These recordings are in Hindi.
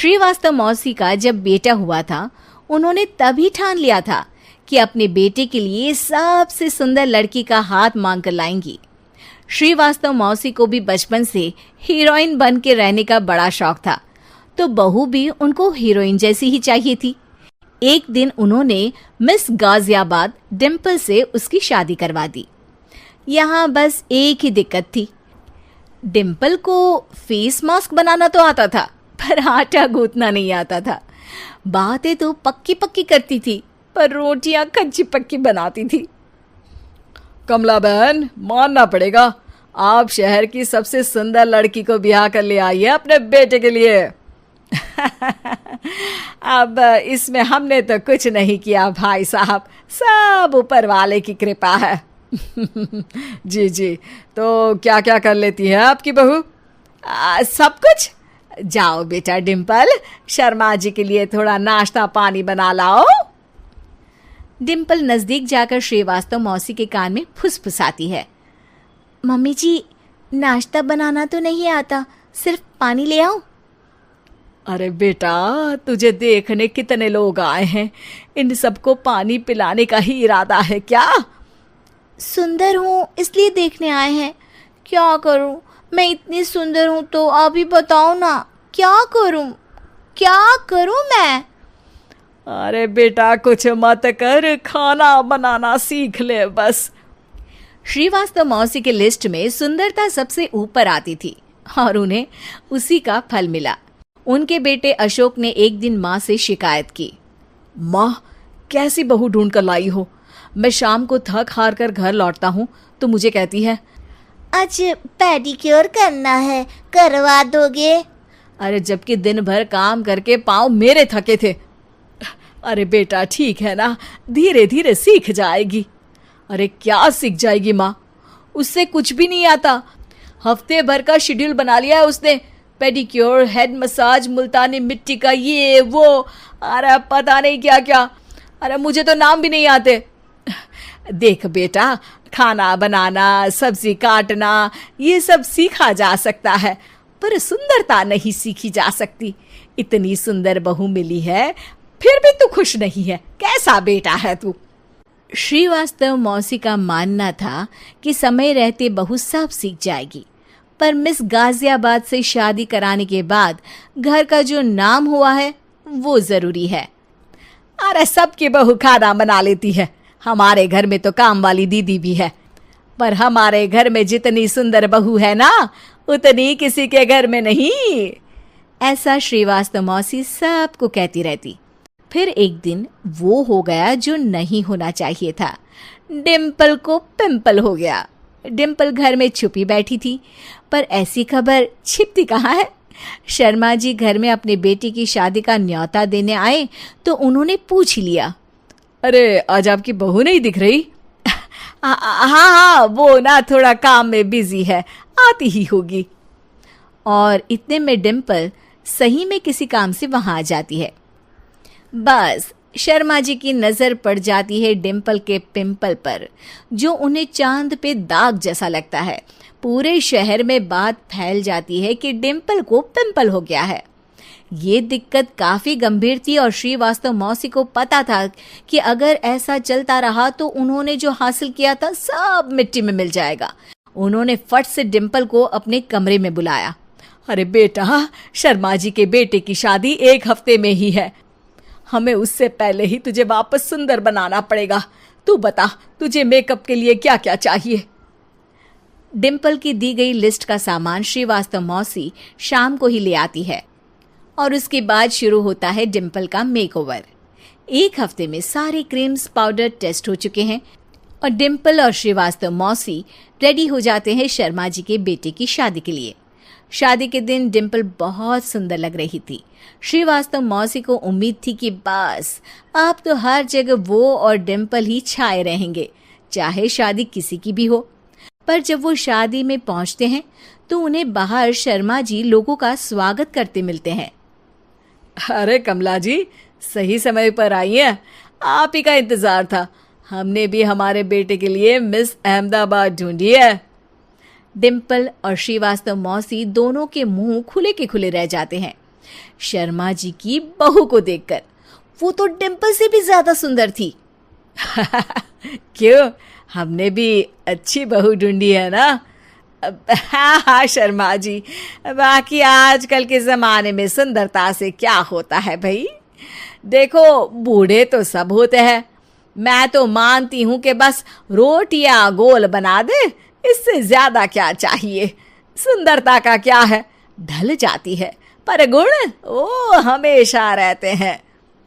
श्रीवास्तव मौसी का जब बेटा हुआ था, उन्होंने तभी ठान लिया था कि अपने बेटे के लिए सबसे सुंदर लड़की का हाथ मांग कर लाएंगी। श्रीवास्तव मौसी को भी बचपन से हीरोइन बन के रहने का बड़ा शौक था, तो बहू भी उनको हीरोइन जैसी ही चाहिए थी। एक दिन उन्होंने मिस गाजियाबाद डिम्पल से उसकी शादी करवा दी। यहाँ बस एक ही दिक्कत थी, डिम्पल को फेस मास्क बनाना तो आता था, पर आटा गूंथना नहीं आता था। बातें तो पक्की पक्की करती थी, पर रोटियां कच्ची पक्की बनाती थी। कमला बहन, मानना पड़ेगा, आप शहर की सबसे सुंदर लड़की को ब्याह कर ले आई है अपने बेटे के लिए। अब इसमें हमने तो कुछ नहीं किया भाई साहब, सब ऊपर वाले की कृपा है। जी जी, तो क्या क्या कर लेती है आपकी बहू? सब कुछ। जाओ बेटा डिम्पल, शर्मा जी के लिए थोड़ा नाश्ता पानी बना लाओ। डिम्पल नजदीक जाकर श्रीवास्तव मौसी के कान में फुसफुसाती है। मम्मी जी, नाश्ता बनाना तो नहीं आता, सिर्फ पानी ले आओ। अरे बेटा, तुझे देखने कितने लोग आए हैं, इन सबको पानी पिलाने का ही इरादा है क्या? सुंदर हूँ इसलिए देखने आए हैं। क्या करूँ, मैं इतनी सुंदर हूँ तो आप ही बताओ ना, क्या करूँ मैं? अरे बेटा, कुछ मत कर, खाना बनाना सीख ले बस। श्रीवास्तव मौसी के लिस्ट में सुंदरता सबसे ऊपर आती थी और उन्हें उसी का फल मिला। उनके बेटे अशोक ने एक दिन माँ से शिकायत की। माँ, कैसी बहू ढूंढ कर लाई हो? मैं शाम को थक हार कर घर लौटता हूँ तो मुझे कहती है, आज पेडिक्योर करना है, करवा दोगे? अरे जबकि दिन भर काम करके पाँव मेरे थके थे। अरे बेटा, ठीक है ना, धीरे धीरे सीख जाएगी। अरे क्या सीख जाएगी माँ, उससे कुछ भी नहीं आता। हफ्ते भर का शेड्यूल बना लिया है उसने, पेडिक्योर, हेड मसाज, मुल्तानी मिट्टी का ये वो, अरे पता नहीं क्या क्या। अरे मुझे तो नाम भी नहीं आते। देख बेटा, खाना बनाना, सब्जी काटना, ये सब सीखा जा सकता है, पर सुंदरता नहीं सीखी जा सकती। इतनी सुंदर बहू मिली है, फिर भी तू खुश नहीं है, कैसा बेटा है तू? श्रीवास्तव मौसी का मानना था कि समय रहते बहू सब सीख जाएगी, पर मिस गाजियाबाद से शादी कराने के बाद घर का जो नाम हुआ है वो जरूरी है। अरे सबकी बहू खाना बना लेती है, हमारे घर में तो काम वाली दीदी भी है, पर हमारे घर में जितनी सुंदर बहू है ना, उतनी किसी के घर में नहीं। ऐसा श्रीवास्तव मौसी सबको कहती रहती। फिर एक दिन वो हो गया जो नहीं होना चाहिए था, डिम्पल को पिंपल हो गया। डिम्पल घर में छुपी बैठी थी, पर ऐसी खबर छिपती कहाँ है। शर्मा जी घर में अपने बेटी की शादी का न्योता देने आए तो उन्होंने पूछ लिया, अरे आज आपकी बहू नहीं दिख रही? हाँ, वो ना थोड़ा काम में बिजी है, आती ही होगी। और इतने में डिम्पल सही में किसी काम से वहां आ जाती है। बस शर्मा जी की नजर पड़ जाती है डिम्पल के पिंपल पर, जो उन्हें चांद पे दाग जैसा लगता है। पूरे शहर में बात फैल जाती है कि डिम्पल को पिंपल हो गया है। ये दिक्कत काफी गंभीर थी और श्रीवास्तव मौसी को पता था कि अगर ऐसा चलता रहा तो उन्होंने जो हासिल किया था सब मिट्टी में मिल जाएगा। उन्होंने फट से डिम्पल को अपने कमरे में बुलाया। अरे बेटा, शर्मा जी के बेटे की शादी 1 हफ्ते में ही है, हमें उससे पहले ही तुझे वापस सुंदर बनाना पड़ेगा। तू बता, तुझे मेकअप के लिए क्या क्या चाहिए? डिम्पल की दी गई लिस्ट का सामान श्रीवास्तव मौसी शाम को ही ले आती है और उसके बाद शुरू होता है डिम्पल का मेकओवर। 1 हफ्ते में सारे क्रीम्स पाउडर टेस्ट हो चुके हैं और डिम्पल और श्रीवास्तव मौसी रेडी हो जाते हैं शर्मा जी के बेटे की शादी के लिए। शादी के दिन डिम्पल बहुत सुंदर लग रही थी। श्रीवास्तव मौसी को उम्मीद थी कि बस अब तो हर जगह वो और डिम्पल ही छाए रहेंगे, चाहे शादी किसी की भी हो। पर जब वो शादी में पहुंचते हैं तो उन्हें बाहर शर्मा जी लोगों का स्वागत करते मिलते हैं। अरे कमला जी, सही समय पर आई हैं, आप ही का इंतजार था। हमने भी हमारे बेटे के लिए मिस अहमदाबाद ढूंढी है। डिम्पल और श्रीवास्तव मौसी दोनों के मुंह खुले के खुले रह जाते हैं। शर्मा जी की बहू को देखकर वो तो डिम्पल से भी ज्यादा सुंदर थी। क्यों, हमने भी अच्छी बहू ढूंढी है ना? हाँ हाँ शर्मा जी, बाकी आजकल के जमाने में सुंदरता से क्या होता है भाई। देखो, बूढ़े तो सब होते हैं, मैं तो मानती हूं कि बस रोटियां गोल बना दे, इससे ज्यादा क्या चाहिए। सुंदरता का क्या है, ढल जाती है, पर गुण वो हमेशा रहते हैं।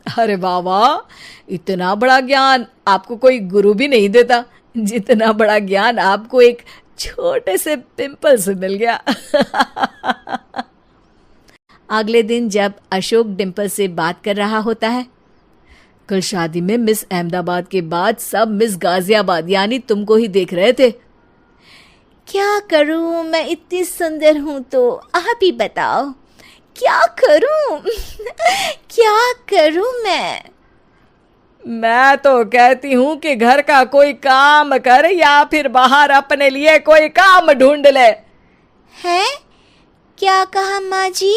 अरे बाबा, इतना बड़ा ज्ञान आपको कोई गुरु भी नहीं देता जितना बड़ा ज्ञान आपको एक छोटे से पिंपल से मिल गया। अगले दिन जब अशोक डिम्पल से बात कर रहा होता है, कल शादी में मिस अहमदाबाद के बाद सब मिस गाजियाबाद यानी तुमको ही देख रहे थे। क्या करूं, मैं इतनी सुंदर हूं तो आप ही बताओ क्या करूं। क्या करूं मैं तो कहती हूं कि घर का कोई काम कर या फिर बाहर अपने लिए कोई काम ढूंढ ले। है? क्या कहा माँ जी?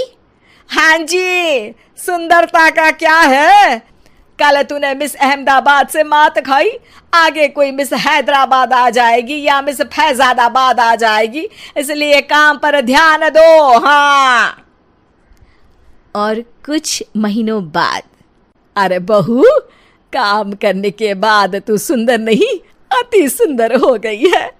हाँ जी, सुंदरता का क्या है? कल तूने मिस अहमदाबाद से मात खाई, आगे कोई मिस हैदराबाद आ जाएगी या मिस फैजादाबाद आ जाएगी, इसलिए काम पर ध्यान दो। हाँ। और कुछ महीनों बाद, अरे बहू, काम करने के बाद तू सुंदर नहीं, अति सुंदर हो गई है।